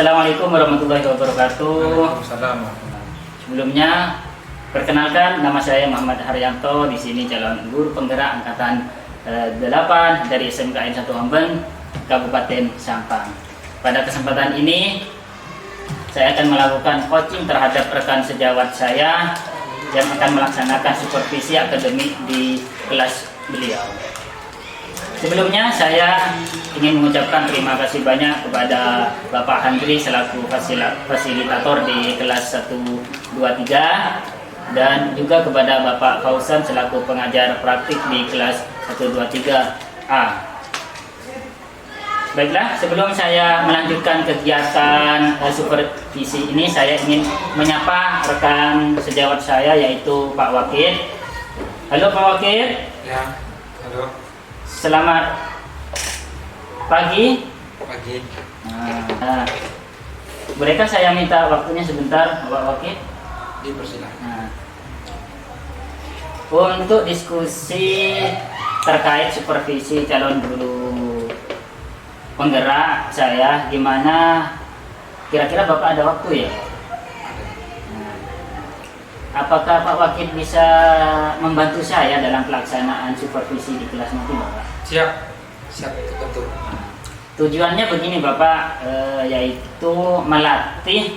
Assalamualaikum warahmatullahi wabarakatuh. Waalaikumsalam. Sebelumnya, perkenalkan nama saya Muhammad Haryanto. Di sini calon guru penggerak angkatan 8 dari SMKN 1 Hamben, Kabupaten Sampang. Pada kesempatan ini, saya akan melakukan coaching terhadap rekan sejawat saya yang akan melaksanakan supervisi akademik di kelas beliau. Sebelumnya saya ingin mengucapkan terima kasih banyak kepada Bapak Handri selaku fasilitator di kelas 123 dan juga kepada Bapak Fausan selaku pengajar praktik di kelas 123A. Baiklah, sebelum saya melanjutkan kegiatan supervisi ini, saya ingin menyapa rekan sejawat saya yaitu Pak Wakil. Halo Pak Wakil. Ya, halo. Selamat pagi. Pagi. Nah, bolehkah saya minta waktunya sebentar, Pak Wakil? Dipersilakan. Untuk diskusi terkait supervisi calon guru penggerak saya, gimana kira-kira Bapak ada waktu ya? Apakah Pak Wakil bisa membantu saya dalam pelaksanaan supervisi di kelas nanti, Bapak? Siap, tentu. Tujuannya begini, Bapak, yaitu melatih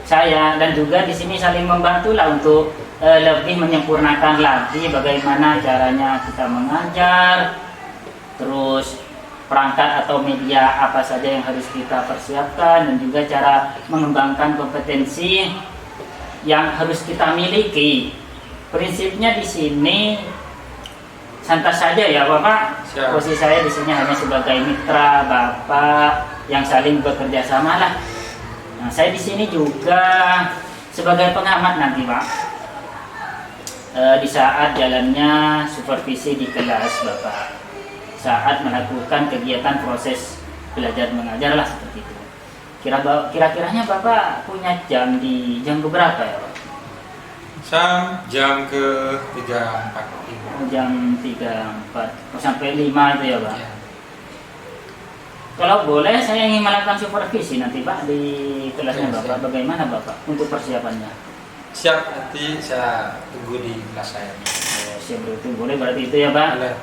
saya dan juga di sini saling membantu lah untuk lebih menyempurnakan lagi bagaimana caranya kita mengajar, terus perangkat atau media apa saja yang harus kita persiapkan, dan juga cara mengembangkan kompetensi yang harus kita miliki. Prinsipnya di sini santai saja ya Bapak. Siap. Posisi saya di sini hanya sebagai mitra Bapak yang saling bekerja sama lah. Nah, saya di sini juga sebagai pengamat nanti Pak. Di saat jalannya supervisi di kelas Bapak, saat melakukan kegiatan proses belajar mengajar lah seperti itu. Kira-kiranya Bapak punya jam di jam berapa ya Pak? Jam ke 3.45. Jam 3.4 sampai 5 itu ya Pak? Ya. Kalau boleh saya ingin melakukan supervisi nanti Pak di kelasnya Ya, Bapak. siap. Bagaimana Bapak untuk persiapannya? Siap, nanti saya tunggu di kelas saya. Siap betul, boleh berarti itu ya Pak? Boleh.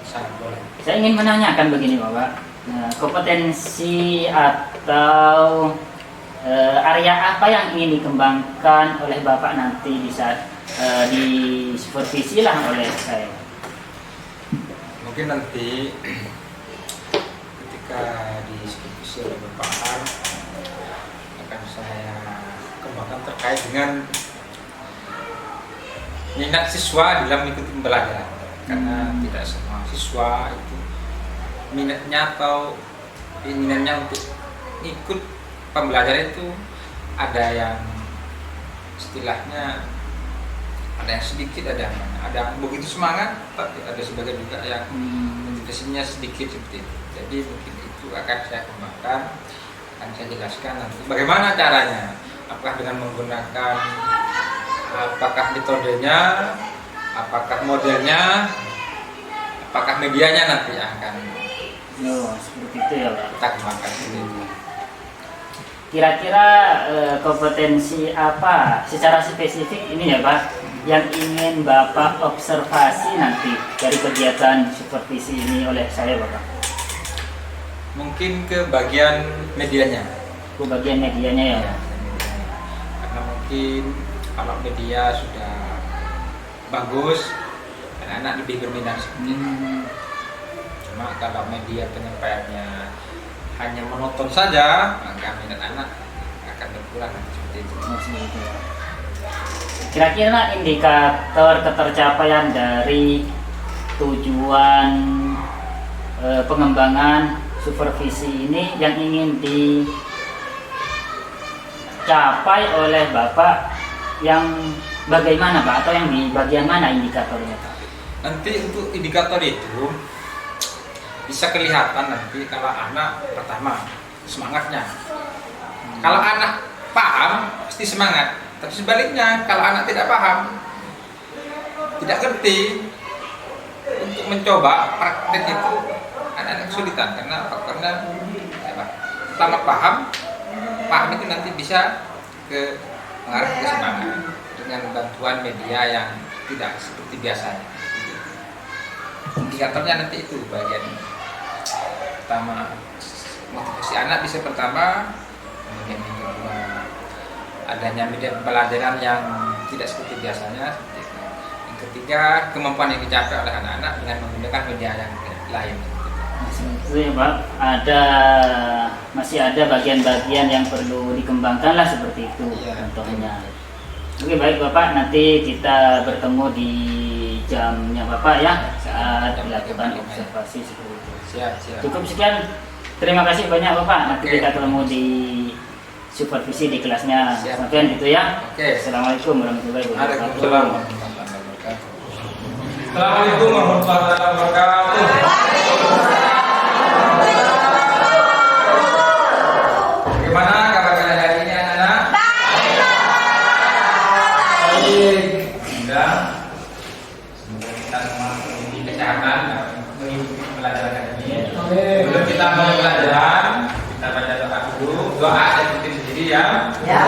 Sangat boleh. Saya ingin menanyakan begini Bapak. Nah, kompetensi atau area apa yang ingin dikembangkan oleh Bapak nanti di saat di supervisi lah oleh saya? Mungkin nanti ketika di supervisi oleh Bapak Har akan saya kembangkan terkait dengan minat siswa dalam mengikuti pembelajaran, karena tidak semua siswa itu minatnya atau keinginannya untuk ikut pembelajaran itu ada yang istilahnya ada yang sedikit, ada yang begitu semangat, tapi ada sebagian juga yang motivasinya sedikit seperti itu. Jadi mungkin itu akan saya kembangkan, akan saya jelaskan nanti bagaimana caranya, apakah dengan menggunakan apakah metodenya, apakah modelnya, apakah medianya nanti akan Seperti itu ya Pak. kita kembangkan ini. Kira-kira kompetensi apa secara spesifik ini ya Pak yang ingin Bapak observasi nanti dari kegiatan supervisi ini oleh saya Bapak? Mungkin ke bagian medianya. Ke bagian medianya ya. Karena mungkin kalau media sudah bagus, anak-anak lebih berminat seperti itu. Cuma kalau media penyampaiannya hanya monoton saja, maka minat anak akan berkurang seperti itu. Kira-kira indikator ketercapaian dari tujuan pengembangan supervisi ini yang ingin dicapai oleh Bapak yang bagaimana Pak, atau yang di bagian mana indikatornya Pak? Nanti untuk indikator itu bisa kelihatan nanti kalau anak pertama semangatnya. Kalau anak paham pasti semangat, tapi sebaliknya kalau anak tidak paham, tidak ngerti, untuk mencoba praktek itu anak-anak kesulitan karena faktornya pertama paham, paham itu nanti bisa mengarah ke keseimbangan dengan bantuan media yang tidak seperti biasanya. Indikatornya nanti itu bagian pertama, motivasi anak bisa pertama, kemudian yang kedua adanya media pembelajaran yang tidak seperti biasanya, seperti itu. Yang ketiga, kemampuan yang dicapai oleh anak-anak dengan menggunakan media yang lain. Itu ya Pak, masih ada bagian-bagian yang perlu dikembangkan lah seperti itu contohnya. Oke baik Bapak, nanti kita bertemu di jamnya Bapak ya saat dilakukan observasi seperti itu. Siap. Cukup sekian, terima kasih banyak Bapak. Nanti kita ketemu di supervisi di kelasnya. Sampai gitu ya. Assalamualaikum warahmatullahi wabarakatuh. Assalamualaikum warahmatullahi wabarakatuh. Bagaimana kabar kalian hari ini anak-anak? Baik. Sudah. Semoga kita semua memiliki kesehatan mengikuti pelajaran hari ini. Sebelum kita mulai pelajaran, kita baca doa dulu. Doa saya ikutin sendiri ya. Ya.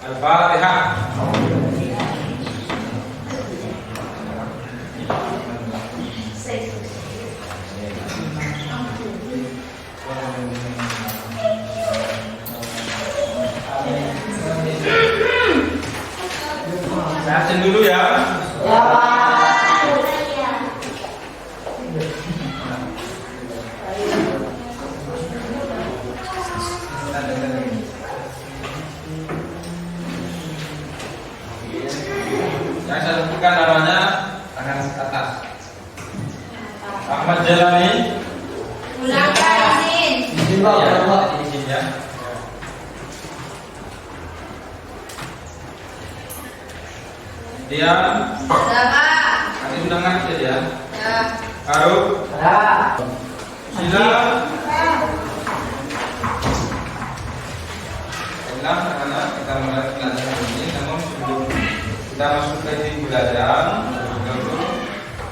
Al-Fatihah. Saya dulu ya. Ya, yang saya sebutkan namanya tangan atas. Ahmad Jalani. Izin ya. Dia. Nanti undangan saja ya. Aruf. Sila. Anak-anak kita mulai pelajaran ini, namun sebelum kita masuk ke inti pelajaran,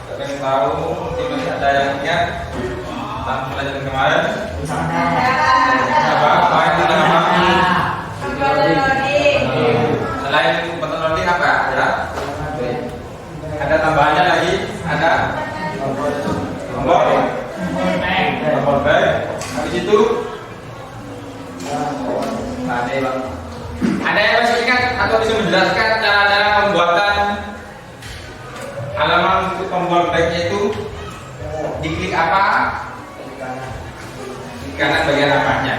kita pengen tahu mungkin masih ada yang ingat tentang pelajaran kemarin. Apa? Main tentang apa? Selain bentuk loading apa? Ya. Ada tambahannya lagi? Ada? Tombol back. Habis itu ada yang masih ingat atau bisa menjelaskan cara-cara pembuatan halaman untuk tombol backnya itu? Diklik apa? Di kanan bagian apanya?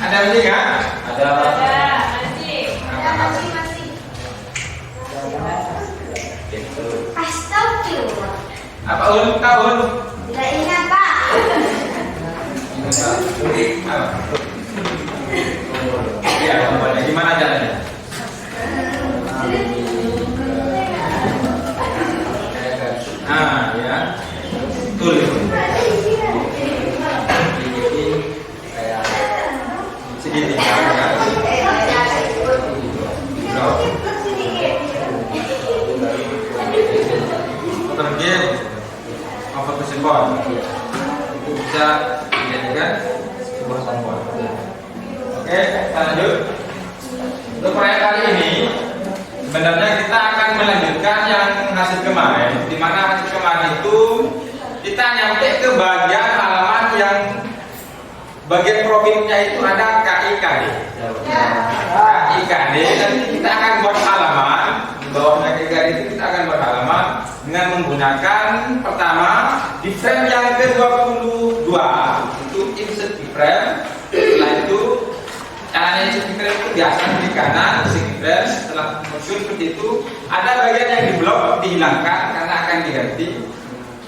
Ada masih nggak? Ada. Masih. Astagfirullah. Apa tahun? Tidak ingat Pak. Ya, gimana caranya? Ya, tulis. Segini. Tergil, apa simbol? Bisa dijadikan sebuah tombol. Oke, kita lanjut. Untuk proyek kali ini sebenarnya kita akan melanjutkan yang hasil kemarin, di mana hasil kemarin itu kita nyampe ke bagian halaman yang bagian profilnya itu ada KIKD. KIKD, nanti kita akan buat halaman di bawahnya KIKD itu kita akan buat halaman dengan menggunakan pertama di frame yang ke-22 itu insert di frame. Setelah itu caranya insert di frame itu biasa di kanan insert di frame. Setelah muncul seperti itu ada bagian yang diblok dihilangkan karena akan diganti.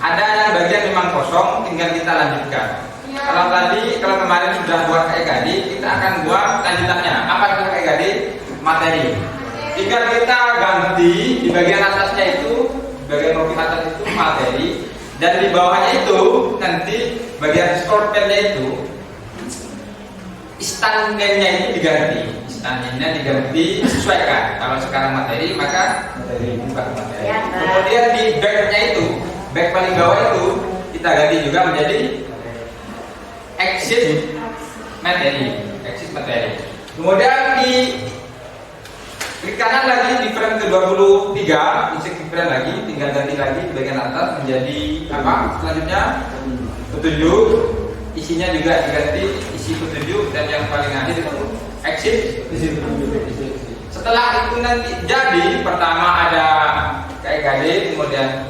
Ada yang bagian memang kosong tinggal kita lanjutkan. Kalau kemarin sudah buat KIKD, kita akan buat lanjutannya. Apa itu KIKD? Materi. Tinggal kita ganti di bagian atasnya itu, bagian profil atas itu materi, dan di bawahnya itu nanti bagian scroll pen-nya itu stand name-nya itu diganti. selanjutnya diganti sesuaikan. Kalau sekarang materi maka bukan materi. Ya, Pak. Kemudian di backnya itu, back paling bawah itu kita ganti juga menjadi exit materi. Exit materi. Kemudian di klik kanan lagi di frame ke-23, insert frame lagi, tinggal ganti lagi di bagian atas menjadi apa? Selanjutnya petunjuk, isinya juga diganti isi petunjuk, dan yang paling akhir itu exit isi petunjuk. Setelah itu nanti jadi pertama ada KIKD, kemudian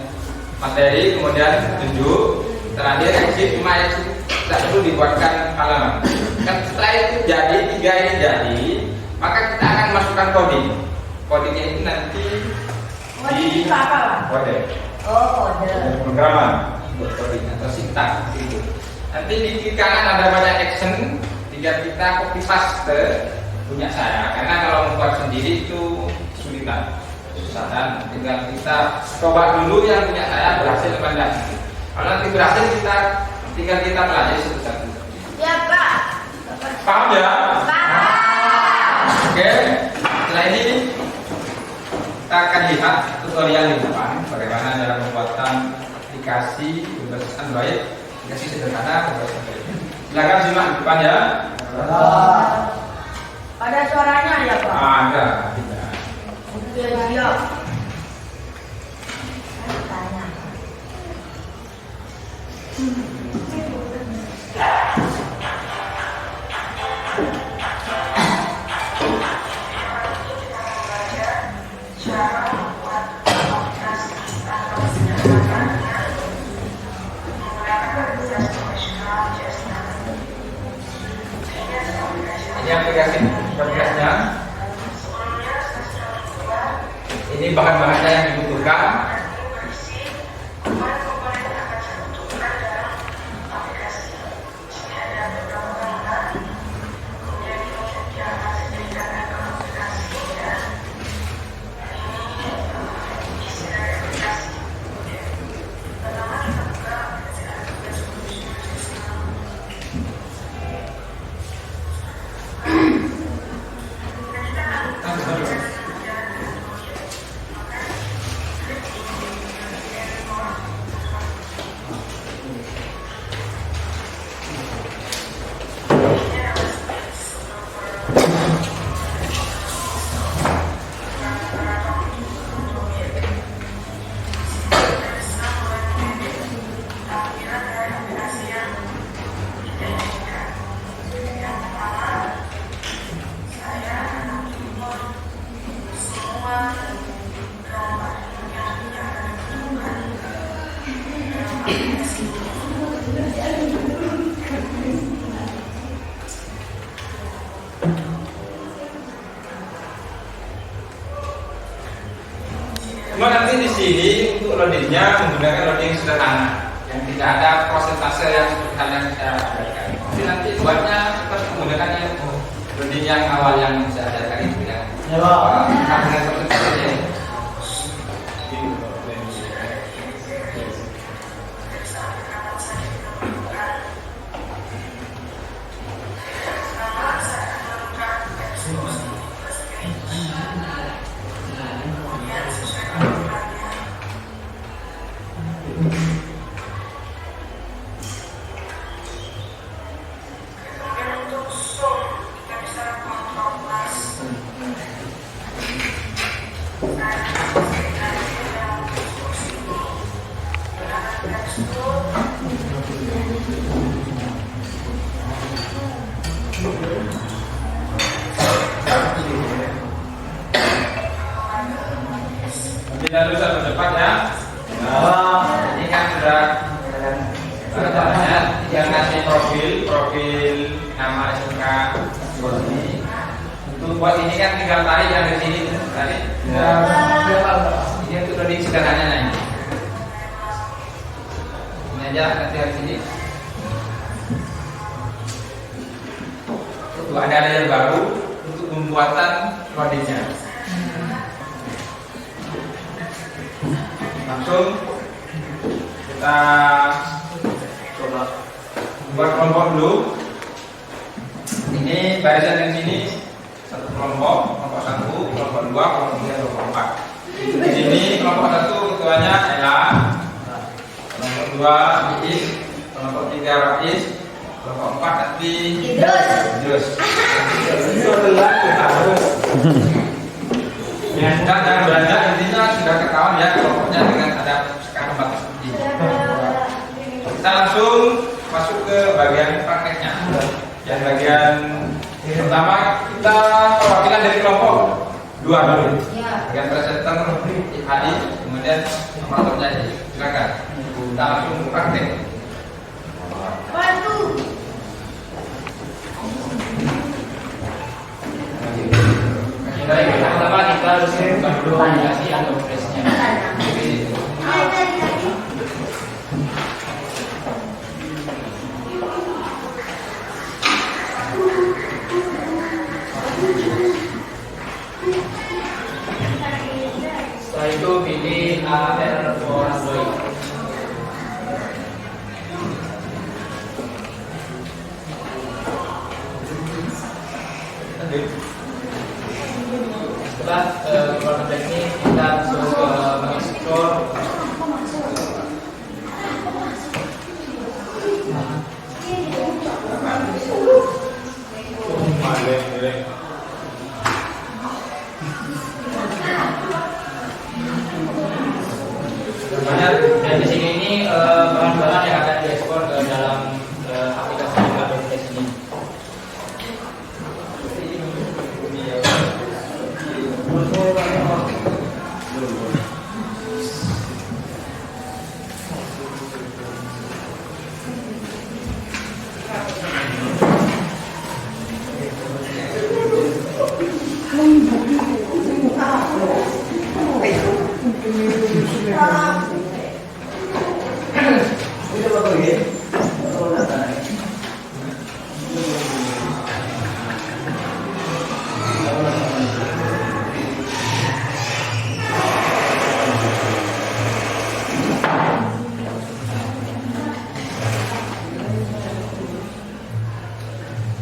materi, kemudian petunjuk, terakhir exit. Cuma exit tidak perlu dibuatkan halaman. Kan setelah itu jadi, tiga ini jadi, maka kita akan masukkan coding. Codingnya itu nanti Coding itu apa, Pak? kode Oh, kode. Pemrograman. coding atau sintaks gitu. Nanti di kiri kanan ada banyak action, tinggal kita copy paste punya saya. Karena kalau membuat sendiri itu kesulitan, kesusahan. Tinggal kita coba dulu yang punya saya berhasil apa enggak. Kalau nanti berhasil tinggal kita pelajari satu-satu. Ya, Pak. Paham ya? Pak. Oke, setelah ini kita akan lihat tutorial di depan bagaimana dalam pembuatan aplikasi berbasis Android, aplikasi sederhana berbasis Android. Silakan simak di depan ya. Ada suaranya ya, Pak? Ada, tidak. Oke, siap. Tanya. Ini aplikasinya. Ini bahan-bahannya yang dibutuhkan. Cuma nanti di sini untuk loadingnya menggunakan loading sederhana yang tidak ada prosentase yang seperti yang saya ajarkan. Jadi nanti buatnya tetap menggunakan yang loading yang awal yang saya ajarkan itu ya. Ya, Pak. Dengan prosentase. Kita terus satu cepat ya. Ini kan sudah ada caranya. Tinggal ngasih profil nama SMK ini. Untuk buat ini kan tinggal tarik yang dari sini, tarik. Ini untuk loading sederhananya ini. Ini aja nanti dari sini. Untuk ada layer baru untuk pembuatan loadingnya. Langsung kita coba buat kelompok dulu. Ini barisan yang sini satu kelompok satu, kelompok dua, kelompok tiga, kelompok empat. Di sini kelompok satu ketuanya Ella, kelompok dua Iis, kelompok tiga Rais, kelompok empat nanti Idrus. Dan yang belanja intinya sudah ketahuan ya kelompoknya dengan ada sekarang batas seperti ini. Kita langsung masuk ke bagian prakteknya. Yang bagian pertama kita perwakilan dari kelompok dua dulu. Bagian presenter Adi, kemudian operatornya silakan. Kita langsung praktek. Baik, pertama kita harus buka dulu aplikasi atau presnya. Setelah itu pilih AR for Android. Setelah keluar ini kita langsung ke mengeksplor dan di sini ini bahan-bahan yang akan diekspor ke dalam aplikasi AWS ini.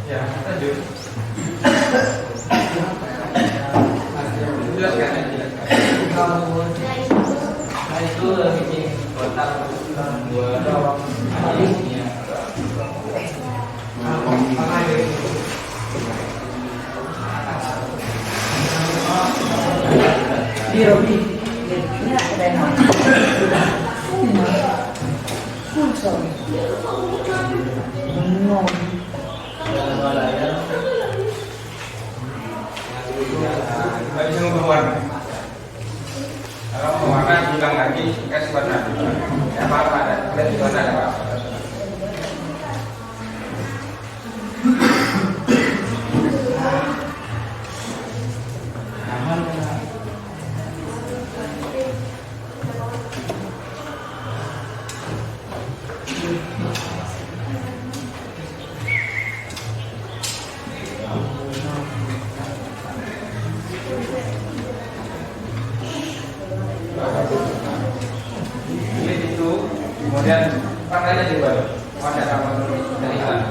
Ya, lanjut. Jelaskan aja. Nah itu bikin kotak buat analisnya. Di Robi. Bagi semua berwarna. Kalau mau warna bilang lagi kasih warna. Ya apa ada? Kasih warna ada apa? Itu kemudian partainya juga ada apa dari sana.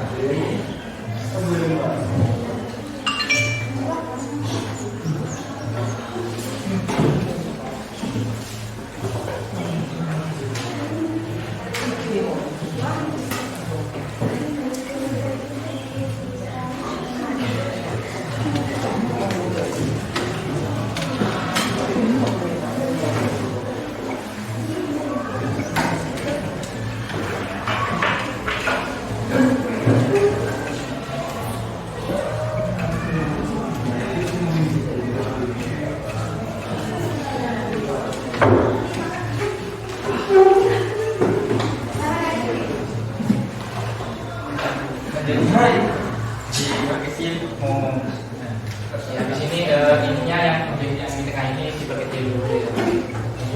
Ya, di sini ininya yang objek yang di tengah ini diperkecil dulu ya.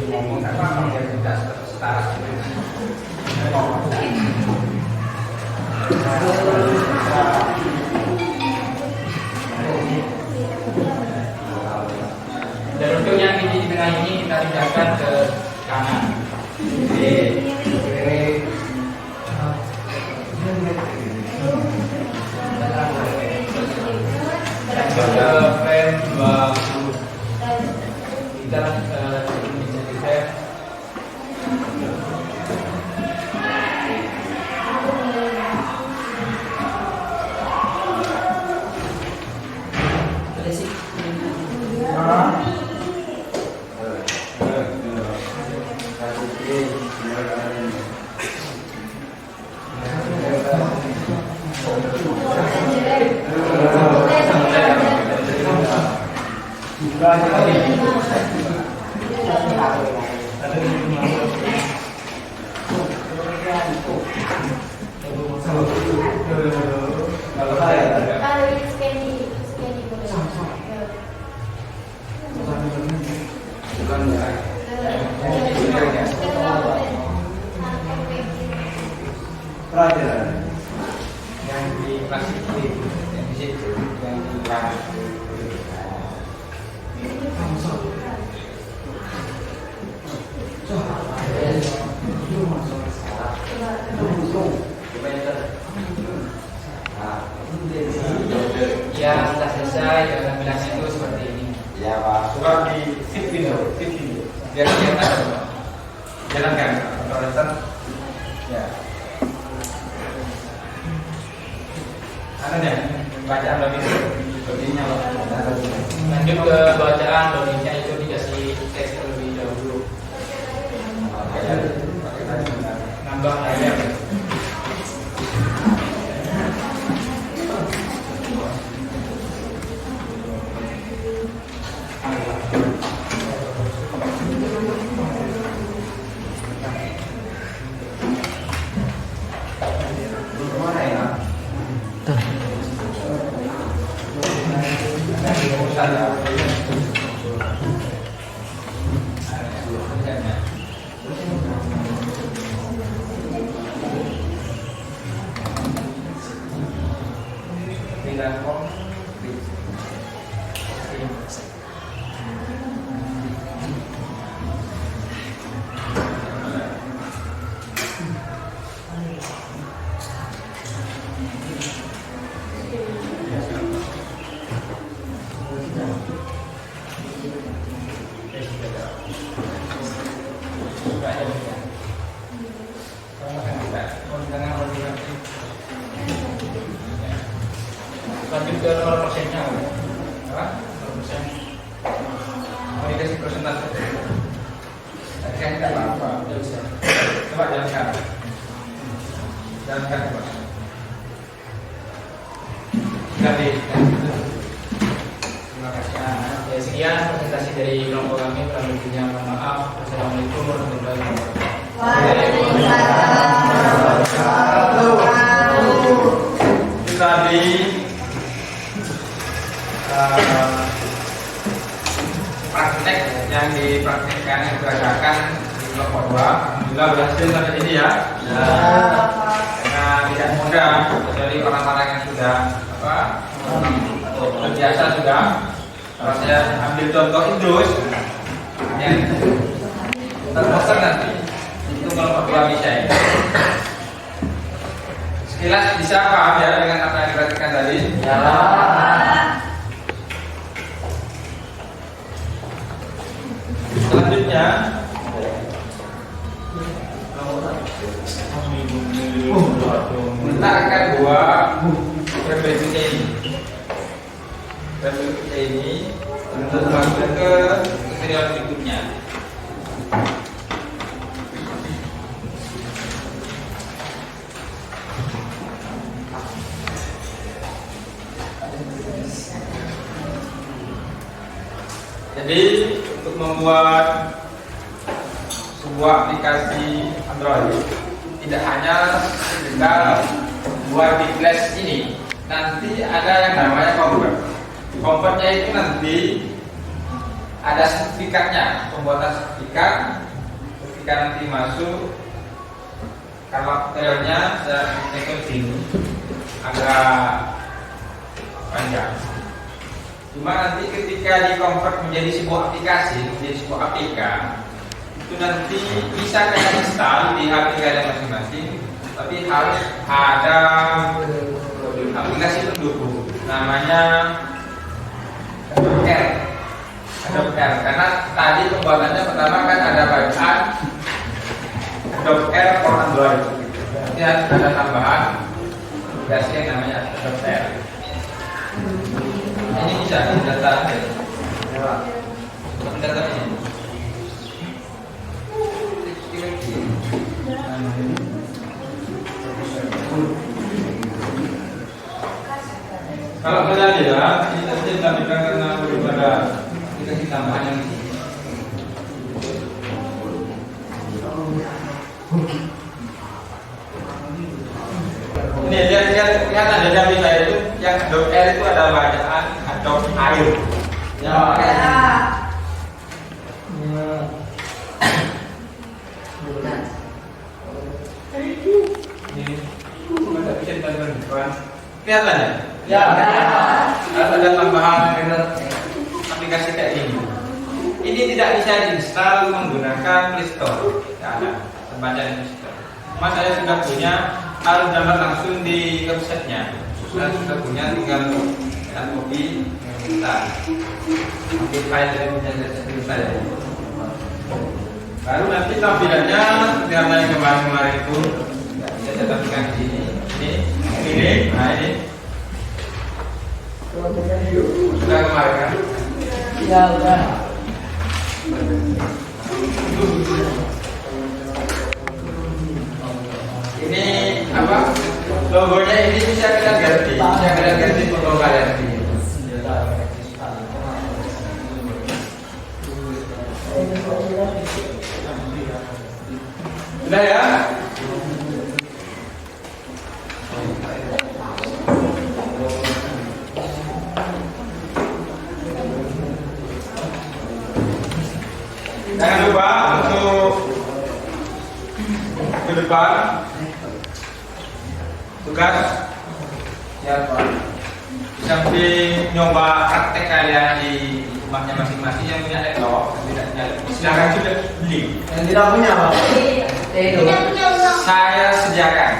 Ngomong apa yang tidak setara. Dan untuk yang di tengah ini kita pindahkan ke kanan. Dan ke Kalau ini scanning boleh. Yang di plastik itu, yang di situ, yang di belakang. Ya sudah selesai, jangan bilangnya itu seperti ini. Ya Pak, surat di tip video. Biar kelihatan. Jalankan, Pak. Ya. Anu bacaan logiknya Lanjut ke bacaan, logiknya itu dikasih teks terlebih dahulu. Nambah ayat. Lanjut ke nomor persennya, apa? Nomor persen. Mau dikasih persentase? Tadi kan tidak apa-apa. Coba jalankan. Jalankan coba. Ganti. Terima kasih. Ya, sekian presentasi dari kelompok kami. Kurang lebihnya mohon maaf. Wassalamualaikum warahmatullahi wabarakatuh. Tadi praktek yang dipraktekkan yang berdasarkan di kelompok 2 alhamdulillah berhasil sampai ini ya. Karena tidak mudah kecuali orang-orang yang sudah terbiasa sudah. Kalau saya ambil contoh Indus yang terbosan nanti itu kelompok 2 bisa ya. Sekilas bisa paham ya dengan apa yang diperhatikan tadi? Ya. Selanjutnya kita akan buat PPT ini untuk masuk ke tutorial berikutnya. Jadi untuk membuat sebuah aplikasi Android tidak hanya tinggal buat di flash ini, nanti ada yang namanya convert. Convertnya itu nanti ada sertifikatnya, pembuatan sertifikat. Ketika nanti masuk, kalau tutorialnya saya ikut sini agak panjang. Cuma nanti ketika di-convert menjadi sebuah aplikasi, menjadi sebuah APK, itu nanti bisa kalian install di HP kalian masing-masing, tapi harus ada aplikasi pendukung, namanya Adobe R. Karena tadi pembuatannya pertama kan ada bacaan Adobe R for Android, nanti ada tambahan aplikasi yang namanya Adobe R. Ini bisa didata ini. Kalau kalian lihat, ini tadi tampilkan karena daripada aplikasi tambahan yang di sini. Ini lihat ada jambi saya itu yang dot air itu ada bacaan atau air. Ya. Kelihatan ya? Ya. Ada tambahan aplikasi kayak ini. Ini tidak bisa diinstal menggunakan Play Store. Tidak ada. Terbaca di Play Store. Mas saya sudah punya, harus download langsung di websitenya. Saya sudah punya, tinggal copy, install. Ambil file dari website saya. Baru nanti tampilannya seperti apa yang kemarin itu. Bisa saya tampilkan di sini. Ini, nah ini. Sudah kemarin kan? Ya udah. Ini apa? Logonya ini bisa kita ganti. Bisa kita ganti foto kalian ini. Sudah ya? Jangan lupa untuk ke depan tugas ya Pak. Di samping nyoba praktek kalian di rumahnya masing-masing yang punya laptop, tidak punya, silakan sudah beli. Yang tidak punya Pak. Itu. Saya sediakan.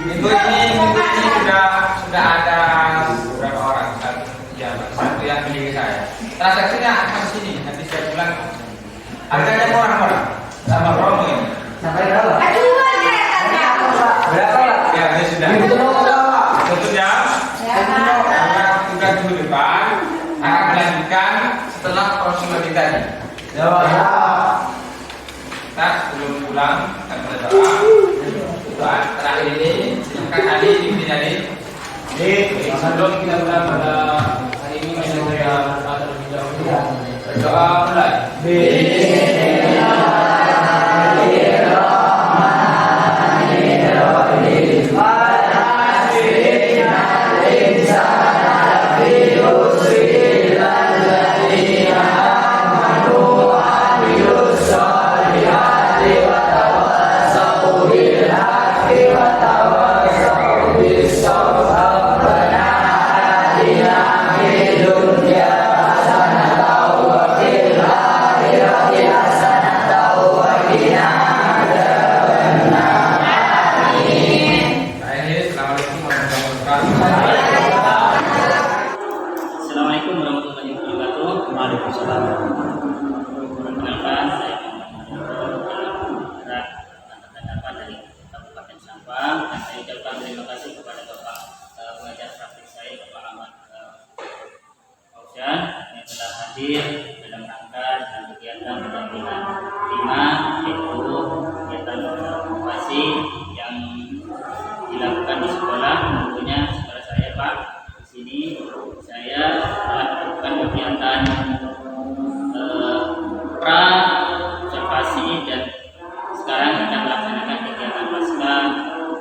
Minggu ini sudah ada beberapa orang. Satu yang beli ke saya. Transaksinya akan sini, nanti saya bilang. Harganya murah-murah, sama promo ini. Sampai berapa? Berapa? Ya, ini sudah. Tentunya, tugas minggu depan akan dilanjutkan setelah proses lebih tadi. Ya Pak. Kita sebelum pulang akan berdoa. Doa terakhir ini, silakan Ali dipimpin Ali. Sebelum kita pulang pada hari ini masih ada terlebih dahulu. Berdoa mulai. Assalamualaikum warahmatullahi wabarakatuh. Waalaikumsalam. Perkenalkan, saya Angkatan dari Kabupaten Sampang. Dan saya ucapkan terima kasih kepada Bapak pengajar praktik saya, Bapak Ahmad Fauzan, yang telah hadir dalam rangka dan kegiatan pendampingan 5, yaitu kegiatan inovasi yang dilakukan di sekolah. Tentunya sekolah saya Pak, di sini saya telah melakukan kegiatan pra observasi dan sekarang kita melaksanakan kegiatan pasca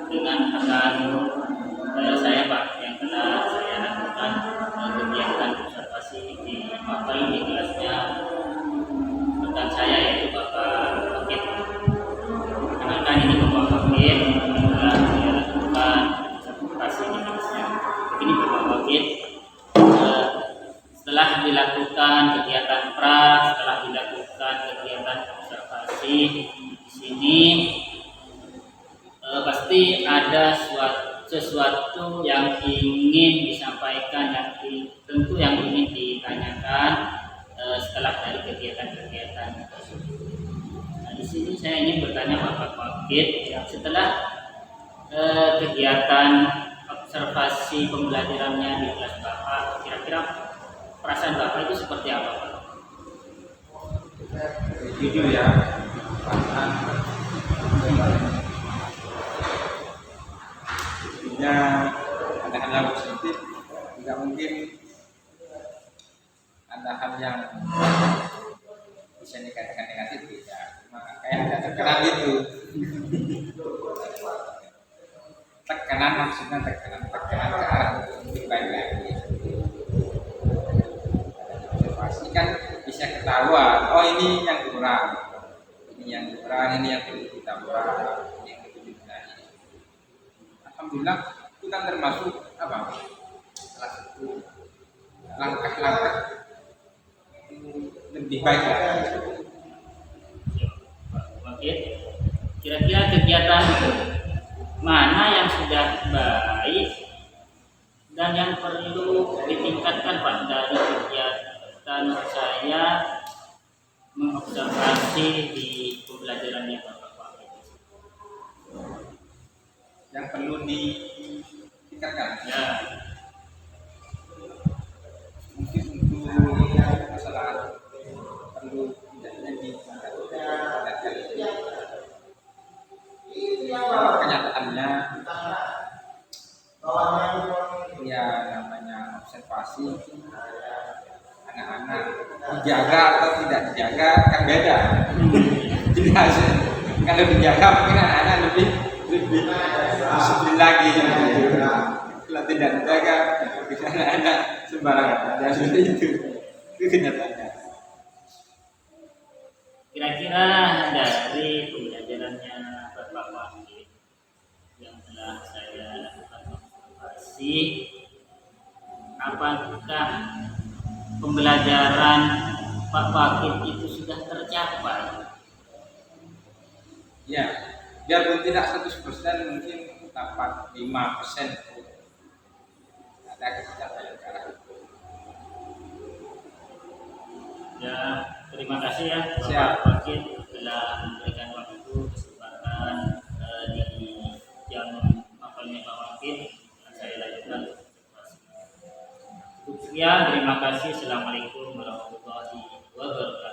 dengan akan saya Pak yang telah saya lakukan kegiatan observasi di mapel di kelasnya rekan saya yaitu Bapak Wakil. Kenalkan ini Bapak Wakil yang telah saya lakukan observasi di kelasnya. Ini Bapak Wakil. Setelah dilakukan kegiatan pra, setelah dilakukan kegiatan observasi di sini pasti ada sesuatu yang ingin disampaikan, tentu yang ingin ditanyakan setelah dari kegiatan-kegiatan tersebut. Nah, di sini saya ingin bertanya Bapak Wakil, setelah kegiatan observasi pembelajarannya di kelas Bapak, kira-kira perasaan Bapak itu seperti apa Pak? Jujur ya, perasaan jadinya katakanlah positif, nggak mungkin ada hal yang bisa dikatakan negatif ya, cuma kayak ada tekanan itu. Tekanan maksudnya tekanan ke arah lebih baik lagi. Pasti kan bisa ketahuan, oh ini yang kurang, ini yang perlu ditambah, ini yang perlu dibenahi. Alhamdulillah itu kan termasuk apa? Salah satu langkah-langkah lebih baik lagi. Oke. Kira-kira kegiatan mana yang sudah baik dan yang perlu ditingkatkan Pak dari kegiatan saya mengobservasi di pembelajarannya Bapak Wakil? Yang perlu ditingkatkan Ya, mungkin untuk masalah perlu tidaknya kenyataannya ya namanya observasi anak-anak dijaga atau tidak dijaga kan beda. Tidak sih. Kalau dijaga mungkin anak-anak lebih disiplin lagi. Kalau tidak dijaga bisa anak-anak sembarangan. Dan seperti itu kenyataannya. kira-kira dari pembelajarannya Bapak Wakil yang telah saya lakukan observasi, apakah pembelajaran Pak Wakil itu sudah tercapai? Ya, biarpun tidak 100% mungkin dapat 5% ada kecapai ke arah itu. Ya, terima kasih ya Bapak Siap. Wakil telah memberikan waktu kesempatan di jam mapelnya Pak Wakil. Saya lanjutkan. Sekian, terima kasih. Assalamualaikum warahmatullahi wabarakatuh.